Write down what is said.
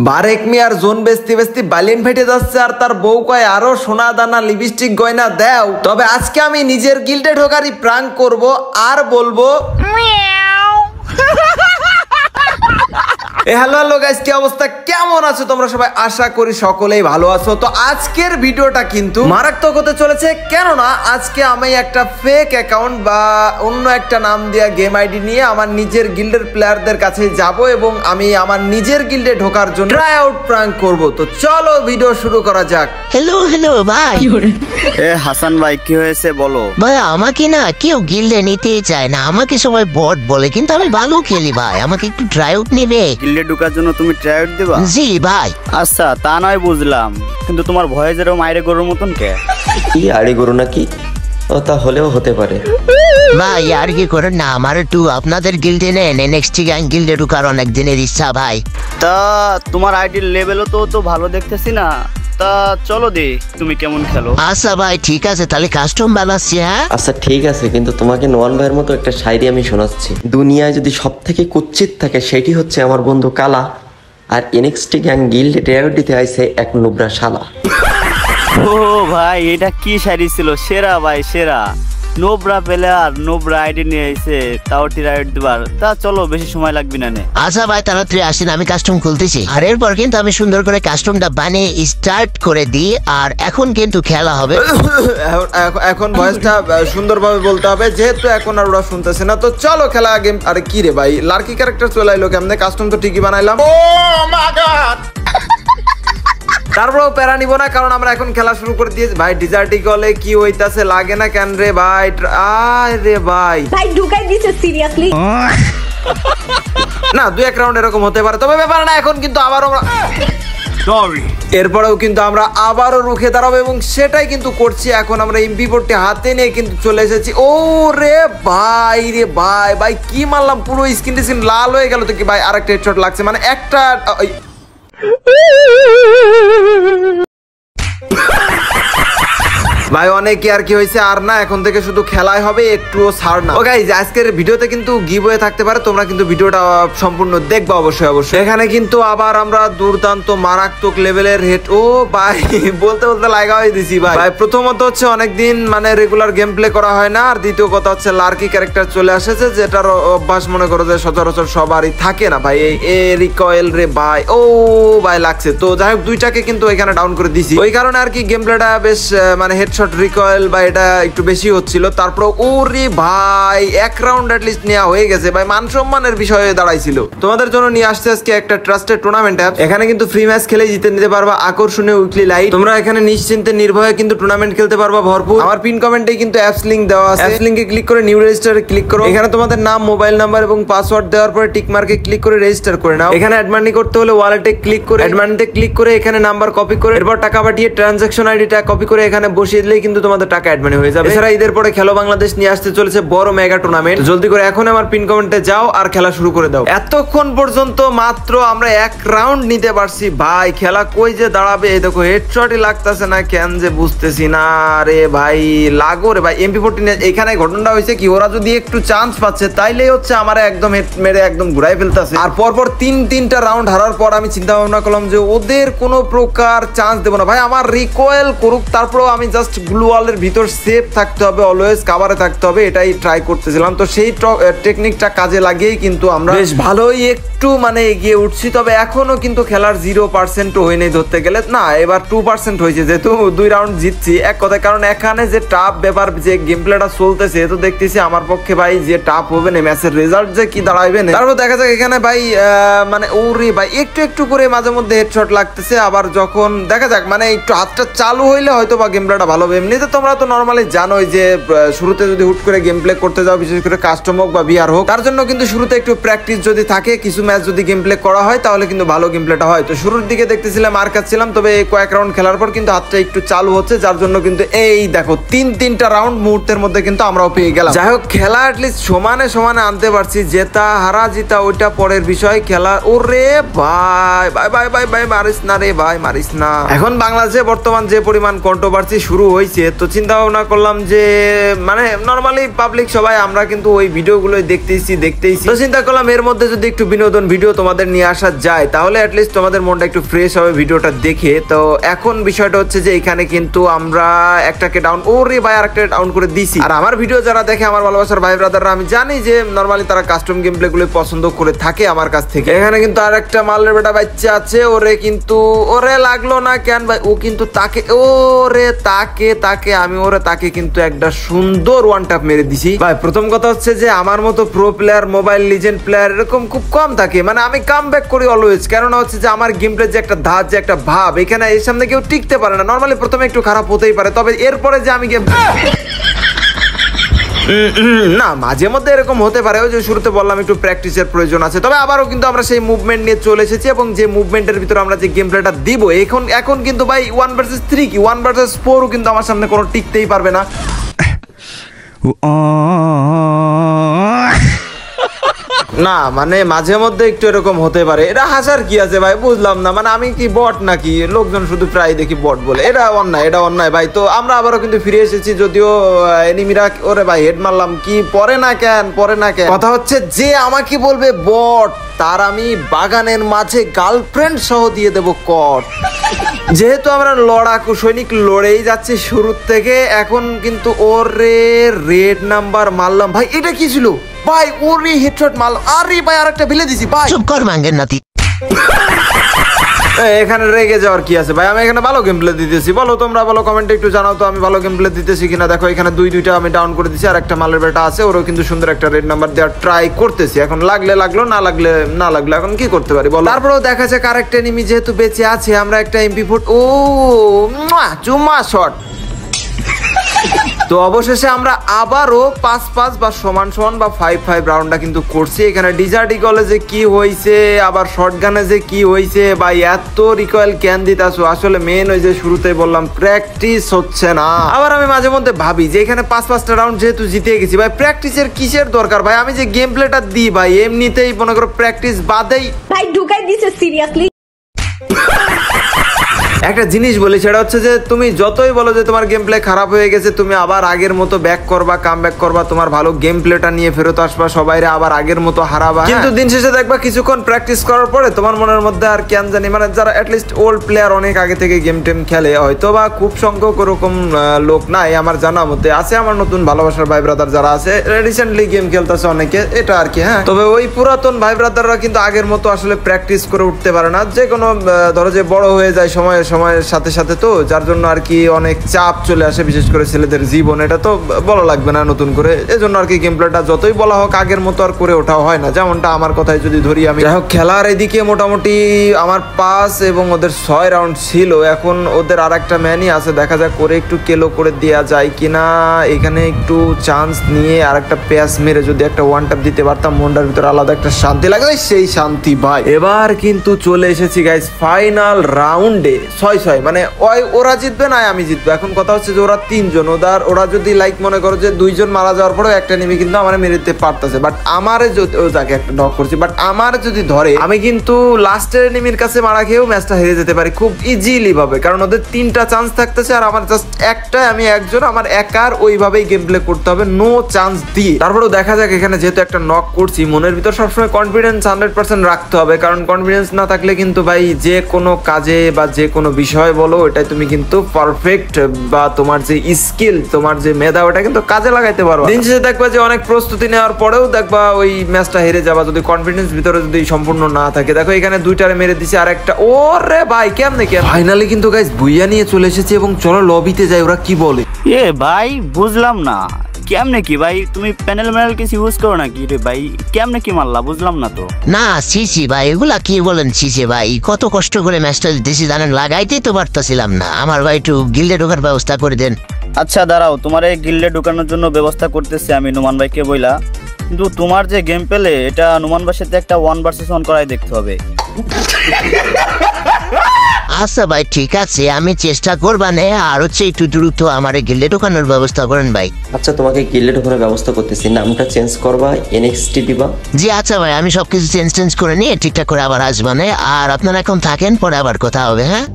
বারেক মিয়ার জোন বেস্তি বেস্তি বালিন ফেটে যাচ্ছে আর তার বউ কয় আরো সোনা দানা লিপস্টিক গয়না দাও। তবে আজকে আমি নিজের গিল্ডে ঢোকারই প্রাঙ্ক করব আর বলবো হ্যালো গাইস, কি অবস্থা, কেমন আছো তোমরা সবাই? আশা করি সকলেই ভালো আছো। তো আজকের ভিডিওটা কিন্তু মারাত্মক হতে চলেছে, কেননা আজকে আমি একটা ফেক অ্যাকাউন্ট বা অন্য একটা নাম দেওয়া গেম আইডি নিয়ে আমার নিজের গিল্ডের প্লেয়ারদের কাছে যাব এবং আমি আমার নিজের গিল্ডে ঢোকার জন্য ট্রাই আউট প্রাঙ্ক করব। তো চলো ভিডিও শুরু করা যাক। হ্যালো ভাই। হাসান ভাই, কি হয়েছে বলো? ভাই আমাকে না কেউ গিল্ডে নিতেই চায় না, আমাকে সবাই বট বলে, কিন্তু আমি ভালো খেলি ভাই, আমাকে একটু ট্রাই আউট নেবে? গিল্ডে ঢোকার জন্য তুমি ট্রাই আউট দিবা? জি ভাই। আচ্ছা, তা নয় বুঝলাম, কিন্তু তোমার ভয়ে যেরকম আইরে গরুর মতন কে? কি আড়ি গরু নাকি? ও তা হলেও হতে পারে ভাই। আর কি করেন না, আমার একটু আপনাদের গিল্ডে নেন, নেক্সট গ্যাং গিল্ডে ঢোকার অনেক দিনের ইচ্ছা ভাই। তা তোমার আইডির লেভেলও তো ভালো দেখতেছি না, তা চলো দে তুমি কেমন খেলো। আচ্ছা ভাই ঠিক আছে, তাহলে কাস্টম বানাচ্ছি। হ্যাঁ আচ্ছা ঠিক আছে, কিন্তু তোমাকে নোয়ান ভাইয়ের মতো একটা শায়রি আমি শোনাচ্ছি। দুনিয়ায় যদি সব থেকে কুচ্ছিত থাকে সেটি হচ্ছে আমার বন্ধু কালা, আর এনএক্সটি গ্যাং গিল্ডে ট্রাইআউট দিতে আইছে এক নুবরা শালা। ও ভাই, এটা কি শাড়ি ছিল, সেরা ভাই সেরা। নোবরা প্লেয়ার নোবরা আইডি নিয়ে আইছে, তাও ট্রাইআউট দিবার। তা চলো, বেশি সময় লাগবে না নে। আচ্ছা ভাই তাড়াতাড়ি আসেন, আমি কাস্টম খুলতেছি। আর এরপর কিন্তু আমি সুন্দর করে কাস্টমটা বানিয়ে স্টার্ট করে দিই, আর এখন কিন্তু খেলা হবে। এখন ভয়েসটা সুন্দরভাবে বলতে হবে, যেহেতু এখন আর ওরা শুনতেছে না। তো চলো খেলা গেম। আরে কি রে ভাই, লার্কি ক্যারেক্টার চলে আইলো কেমনে? কাস্টম তো ঠিকই বানাইলাম। ও মাই গড, তারপরেও প্যারা নিব না, কারণ আমরা এখন খেলা শুরু করে দিয়েছি। ভাই ডিজার্টি কলে কি হইতাছে, লাগে না কেন রে ভাই? আরে ভাই ঢুকাই দিছে সিরিয়াসলি না, দুই এক রাউন্ড এরকম হতে পারে, তবে ব্যাপার না। এখন কিন্তু আবারও এরপরেও কিন্তু আমরা আবারও রুখে দাঁড়াবো এবং সেটাই কিন্তু করছি। এখন আমরা এমপি4টি হাতে নিয়ে কিন্তু চলে এসেছি। ও রে ভাই ভাই কি মারলাম, পুরো স্কিন লাল হয়ে গেল। তো কি ভাই, আরেকটা হেডশট লাগছে, মানে একটা ভাই অনেক আর কি হয়েছে, আর না এখন থেকে শুধু খেলাই হবে, একটুও ছাড় না। ও গাইস, আজকের ভিডিওতে কিন্তু গিভওয়ে থাকতে পারে, তোমরা কিন্তু ভিডিওটা সম্পূর্ণ দেখবা অবশ্যই। এখানে কিন্তু আবার আমরা দুর্দান্ত মারাত্মক লেভেলের হেড। ও ভাই বলতে লাগা হয়ে দিছি ভাই। প্রথমত হচ্ছে অনেকদিন মানে রেগুলার গেম প্লে করা হয় না, আর দ্বিতীয় কথা হচ্ছে লার্কি ক্যারেক্টার চলে আসেছে, যেটার অভ্যাস মনে করো যে সচরাচর সবারই থাকে না ভাই। এই রিকয়েল রে ভাই, ও ভাই লাগছে। তো যাই হোক, দুইটাকে কিন্তু এখানে ডাউন করে দিছি, ওই কারণে আর কি গেম প্লেটা বেশ মানে হেডশট রিকয়েল বা এটা একটু বেশি হচ্ছিল। তারপর ওরে ভাই এক রাউন্ড অ্যাটলিস্ট নেওয়া হয়ে গেছে ভাই, মান সম্মানের বিষয় হয়ে দাঁড়াইছিল। তোমাদের জন্য নিয়ে আসছে আজকে একটা ট্রাস্টেড টুর্নামেন্ট অ্যাপ। এখানে কিন্তু ফ্রি ম্যাচ খেলে জিতে নিতে পারবা আকর্ষণীয় উইকলি লাইট। তোমরা এখানে নিশ্চিন্তে নির্ভয়ে কিন্তু টুর্নামেন্ট খেলতে পারবা ভরপুর। আমার পিন কমেন্টে কিন্তু অ্যাপস লিংক দেওয়া আছে, অ্যাপস লিংকে ক্লিক করে নিউ রেজিস্টারে ক্লিক করো। এখানে তোমাদের নাম, মোবাইল নাম্বার এবং পাসওয়ার্ড দেওয়ার পরে টিক মার্কে ক্লিক করে রেজিস্টার করে নাও। এখানে অ্যাড মানি করতে হলে ওয়ালেটে ক্লিক করে অ্যাড মানিতে ক্লিক করে এখানে নাম্বার কপি করে এরপর টাকা পাঠিয়ে ট্রানজাকশন আইডিটা কপি করে এখানে বসিয়ে দিলেই কিন্তু তোমাদের টাকা অ্যাড মানি হয়ে যাবে। এছাড়া ঈদের পরে খেলো বাংলাদেশ নিয়ে আসতে চলেছে বড় মেগা টুর্নামেন্ট। জলদি করে এখন আমার পিন কমেন্টে যাও আর খেলা শুরু করে দাও। এতক্ষণ পর্যন্ত মাত্র আমরা এক রাউন্ড নিতে পারছি ভাই, খেলা কই যে দাঁড়াবে। এই দেখো হেডশটই লাগতেছে না, কেন যে বুঝতেছি না রে ভাই। লাগো রে ভাই এমপি4 এখানে ঘটনাটা হয়েছে কি, ওরা যদি একটু চান্স পাচ্ছে তাইলেই হচ্ছে আমার একদম হেড মেরে একদম ঘুরাই ফেলতেছে। আর পরপর তিনটা রাউন্ড হারার পর আমি চিন্তা ভাবনা করলাম যে ওদের কোনো প্রকার চান্স দেবো না ভাই, আমার রিকয়েল করুক, তারপরেও আমি জাস্ট গ্লু ওয়ালের ভিতর সেফ থাকতে হবে, অলওয়েজ কাভারে থাকতে হবে, এটাই ট্রাই করতেছিলাম। তো সেই টেকনিকটা কাজে লাগিয়েই কিন্তু আমরা বেশ ভালোই একটু মানে এগিয়ে উঠছি। তবে এখনো কিন্তু খেলার 0% হয়নি ধরতে গেলে, না এবার 2% হয়েছে, যেহেতু 2 রাউন্ড জিতছি এক কথায়। কারণ এখানে যে টাফ ব্যাপার, যে গেম প্লেটা চলতেছে, তো দেখতেছি আমার পক্ষে ভাই যে টাফ হবে না, ম্যাচের রেজাল্ট যে কি দাঁড়াইবে না। তারপর দেখা যাক এখানে ভাই মানে ওরে ভাই একটু করে মাঝে মধ্যে হেডশট লাগতেছে। আবার যখন দেখা যাক মানে একটু হাতটা চালু হইলে হয়তো বা গেম প্লেটা ভালো হবে। এমনিতে তোমরা তো নর্মালি জানোই যে শুরুতে যদি হুট করে গেম প্লে করতে যাও, বিশেষ করে কাস্টম হোক বা বিআর হোক, তার জন্য কিন্তু শুরুতে একটু প্র্যাকটিস যদি থাকে, কিছু ম্যাচ যদি গেম প্লে করা হয় তাহলে কিন্তু ভালো গেম প্লেটা হয়। তো শুরুর দিকে দেখতেছিলাম আর কাচ্ছিলাম, তবে কয়েক রাউন্ড খেলার পর কিন্তু হাতটা একটু চালু হচ্ছে, যার জন্য কিন্তু এই দেখো তিনটা রাউন্ড মুহূর্তের মধ্যে কিন্তু আমরাও পেয়ে গেলাম। যাই হোক, খেলা অ্যাটলিস্ট সমানে আনতে পারছি, জেতা হারা জিতা ওইটা পরের বিষয়। খেলা ওরে ভাই মারিস না রে ভাই, মারিস না। এখন বাংলাদেশে বর্তমান যে পরিমাণ কন্ট্রোভার্সি শুরু হয়েছে, তো চিন্তা ভাবনা করলাম যে মানে নর্মালি পাবলিক সবাই আমরা কিন্তু ওই ভিডিওগুলোই দেখতেইছি, তো চিন্তা করলাম এর মধ্যে যদি একটু বিনোদন ভিডিও তোমাদের নিয়ে আসা যায় তাহলে অ্যাটলিস্ট তোমাদের মনটা একটু ফ্রেশ হবে ভিডিওটা দেখে। তো এখন বিষয়টা হচ্ছে যে এখানে কিন্তু আমরা একটাকে ডাউন, ওরে ভাই আরেকটা ডাউন করে দিছি। আর আমার ভিডিও যারা দেখে আমার ভালোবাসার ভাই ব্রাদাররা, আমি জানি যে নরমালি তারা কাস্টম গেম প্লে গুলো পছন্দ করে থাকে আমার কাছ থেকে। এখানে কিন্তু আরেকটা মালের বেটা বাচ্চা আছে, ওরে কিন্তু ওরে লাগলো না কেন ভাই, ও কিন্তু তাকে ওরে তাকে আমি ওরে তাকে কিন্তু একটা সুন্দর ওয়ান ট্যাপ মেরে দিছি ভাই। প্রথম কথা হচ্ছে যে আমার মতো pro player, mobile legend player এরকম খুব কম থাকে, মানে আমি কাম ব্যাক করি অলওয়েজ। কেননা হচ্ছে যে আমার গেম প্লে যে একটা ধাঁচ, যে একটা ভাব, এখানে এর সামনে কেউ টিকতে পারে না। নরমালি প্রথমে একটু খারাপ হতেই পারে, তবে এরপরে যে আমি গেম না মাঝে মধ্যে এরকম হতে পারে, ওই যে শুরুতে বললাম একটু প্র্যাকটিসের প্রয়োজন আছে। তবে আবারও কিন্তু আমরা সেই মুভমেন্ট নিয়ে চলে এসেছি, এবং যে মুভমেন্টের ভিতরে আমরা যে গেম প্লেটা দিব এখন কিন্তু ভাই 1 vs 3 কি 1 vs 4ও কিন্তু আমার সামনে কোনো টিকতেই পারবে না। না মানে মাঝে মধ্যে একটু এরকম হতে পারে, এটা হাসার কি আছে ভাই, বুঝলাম না। মানে আমি কি বট নাকি? লোকজন শুধু প্রায় দেখি বট বলে, এটা অন্যায় ভাই। তো আমরা আবারও কিন্তু ফিরে এসেছি, যদিও এনিমিরা ওরে ভাই হেড মারলাম, কি পরে না কেন কথা হচ্ছে যে আমাকে বলবে বট, তার আমি বাগানের মাঝে গার্লফ্রেন্ড সহ দিয়ে দেব কট। যেহেতু আমরা লড়াকু সৈনিক লড়েই যাচ্ছি শুরুর থেকে, এখন কিন্তু ওরে রেড নাম্বার মারলাম ভাই। এটা কি ছিল ভাই? ওরে হেডশট মারলাম, আরে ভাই আরেকটা ফেলে দিছি ভাই। চুপ কর মাঙ্গের নাতি। এখানে রেগে যাওয়ার কি আছে ভাই? আমি এখানে ভালো গেম প্লে দিতেছি, বলো তোমরা, বলো কমেন্টে একটু জানাও তো আমি ভালো গেম প্লে দিতেছি কিনা। দেখো এখানে দুইটা আমি ডাউন করে দিছি, আর একটা মালের বেটা আছে, ওরও কিন্তু সুন্দর একটা রেড নাম্বার দেওয়ার ট্রাই করতেছি। এখন লাগলো, না লাগলে এখন কি করতে পারি বলো। তারপরেও দেখা যাক আরেকটা এনিমি যেহেতু বেঁচে আছে, আমরা একটা MP4 ও চুম্মা শট। তো অবশেষে আমরা আবারও 5-5 বা সমান বা 5-5 রাউন্ডটা কিন্তু করছি। এখানে ডিজার্টি কলেজে কি হয়েছে, আবার শর্টগানে যে কি হয়েছে ভাই, এত রিকয়েল ক্যান দিতাছো। আসলে মেন ওই যে শুরুতে বললাম প্র্যাকটিস হচ্ছে না। আবার আমি মাঝে মধ্যে ভাবি যে এখানে 5-5টা রাউন্ড যেহেতু জিতে গেছি ভাই, প্র্যাকটিসের কিসের দরকার ভাই? আমি যে গেম প্লেটা দিই ভাই, এমনিতেই মনে করো প্র্যাকটিস বাদেই ভাই ঢুকাই দিছে সিরিয়াসলি। একটা জিনিস বলি, সেটা হচ্ছে যে তুমি যতই বলো যে তোমার গেম প্লে খারাপ হয়ে গেছে, তুমি আবার আগের মতো ব্যাক করবা, কাম ব্যাক করবা, তোমার ভালো গেম প্লেটা নিয়ে ফেরত আসবা, সবাইরে আবার আগের মতো হারাবা। কিন্তু দিন শেষে দেখবা কিছুক্ষণ প্র্যাকটিস করার পরে তোমার মনের মধ্যে আর কেন জানি, মানে যারা অ্যাটলিস্ট ওল্ড প্লেয়ার, অনেক আগে থেকে গেম টেম খেলে, হয়তো বা খুব সংখ্যক ওরকম লোক নাই আমার জানা মতে আছে, আমার নতুন ভালোবাসার ভাই ব্রাদার যারা আছে রিসেন্টলি গেম খেলতেছে অনেকে, এটা আর কি। হ্যাঁ, তবে ওই পুরাতন ভাই ব্রাদাররা কিন্তু আগের মতো আসলে প্র্যাকটিস করে উঠতে পারে না। যে কোনো ধরো যে বড় হয়ে যায় সময়ের সাথে সাথে, তো যার জন্য আর কি অনেক চাপ চলে আসে, বিশেষ করে ছেলেদের জীবন। এটা তো বলা লাগবে না নতুন করে, এজন্য আর কি গেম প্লেটা যতই বলা হোক আগের মতো আর করে ওঠাও হয় না। যেমনটা আমার কথায় যদি ধরি আমি, যাই হোক খেলার এদিকে মোটামুটি আমার 5 এবং ওদের 6 রাউন্ড ছিল। এখন ওদের আর একটা ম্যানই আছে, দেখা যাক করে একটু কেলো করে দেওয়া যায় কিনা। এখানে একটু চান্স নিয়ে আর একটা প্যাস মেরে যদি একটা ওয়ান ট্যাপ দিতে পারতাম, মনটার ভিতরে আলাদা একটা শান্তি লাগে, সেই শান্তি ভাই। এবার কিন্তু চলে এসেছি গাইস ফাইনাল রাউন্ডে। 6-6 মানে ওরা জিতবে না আমি জিতবো। এখন কথা হচ্ছে যে ওরা 3 জন, ওরা যদি লাইক মনে করো যে 2 জন মারা যাওয়ার পরেও একটা এনিমি কিন্তু আমার মেরে দিতে পারতেছে, বাট আমারে যদি যাকে একটা নক করছি, বাট আমার যদি ধরে আমি কিন্তু লাস্টের এনিমির কাছে মারা খেয়েও ম্যাচটা হেরে যেতে পারি খুব ইজিলি ভাবে, কারণ ওদের 3টা চান্স থাকতেছে আর আমার জাস্ট একটাই, আমি একজন, আমার একার ওইভাবেই গেম প্লে করতে হবে, নো চান্স দিয়ে। তারপরেও দেখা যাক, এখানে যেহেতু একটা নক করছি, মনের ভিতর সবসময় কনফিডেন্স 100% রাখতে হবে, কারণ কনফিডেন্স না থাকলে কিন্তু ভাই যে কোনো কাজে বা যে কোনো বিষয় বলো, ওটাই তুমি কিন্তু পারফেক্ট, বা তোমার যে স্কিল, তোমার যে মেধা, ওটা কিন্তু কাজে লাগাইতে পারো। দিন শেষে দেখবা যে অনেক প্রস্তুতি নেওয়ার পরেও দেখবা ওই ম্যাচটা হেরে যাবা যদি কনফিডেন্স ভিতরে যদি সম্পূর্ণ না থাকে। দেখো এখানে 2টারে মেরে দিছি, আর একটা ওরে ভাই কেমনে ফাইনালি কিন্তু গাইস বুইয়া নিয়ে চলে এসেছি, এবং চলো লবিতে যাই, ওরা কি বলে। এ ভাই বুঝলাম না কেমনে কি ভাই, তুমি প্যানেল কিছু ইউজ করো নাকি রে ভাই? কেমনে কি মারলা বুঝলাম না তো। না সিসি ভাই, এগুলা কি বলেন সিসি ভাই, কত কষ্ট করে ম্যাচটা দিতেছি জানেন, লাগাইতেই তো পারতেছিলাম না। আমার ভাই একটু গিল্ডে ঢোকার ব্যবস্থা করে দেন। আচ্ছা দাঁড়াও, তোমার এই গিল্ডে ঢোকানোর জন্য ব্যবস্থা করতেছি আমি নুমান ভাইকে বইলা, কিন্তু তোমার যে গেম পেলে এটা নুমান ভাইয়ের সাথে একটা 1 vs 1 করাই দেখতে হবে। আচ্ছা ভাই ঠিক আছে, আমি চেষ্টা করবা নে, আর হচ্ছে একটু দ্রুত আমার গিল্ডে ঢোকানোর ব্যবস্থা করেন ভাই। আচ্ছা তোমাকে গিল্ডে ঢোকানোর ব্যবস্থা করতেছি, নামটা চেঞ্জ করবা, NXT দিবা। জি আচ্ছা ভাই, আমি সবকিছু চেঞ্জ করে নিয়ে ঠিকঠাক করে আবার আসবানে, আর আপনারা এখন থাকেন, পরে আবার কথা হবে। হ্যাঁ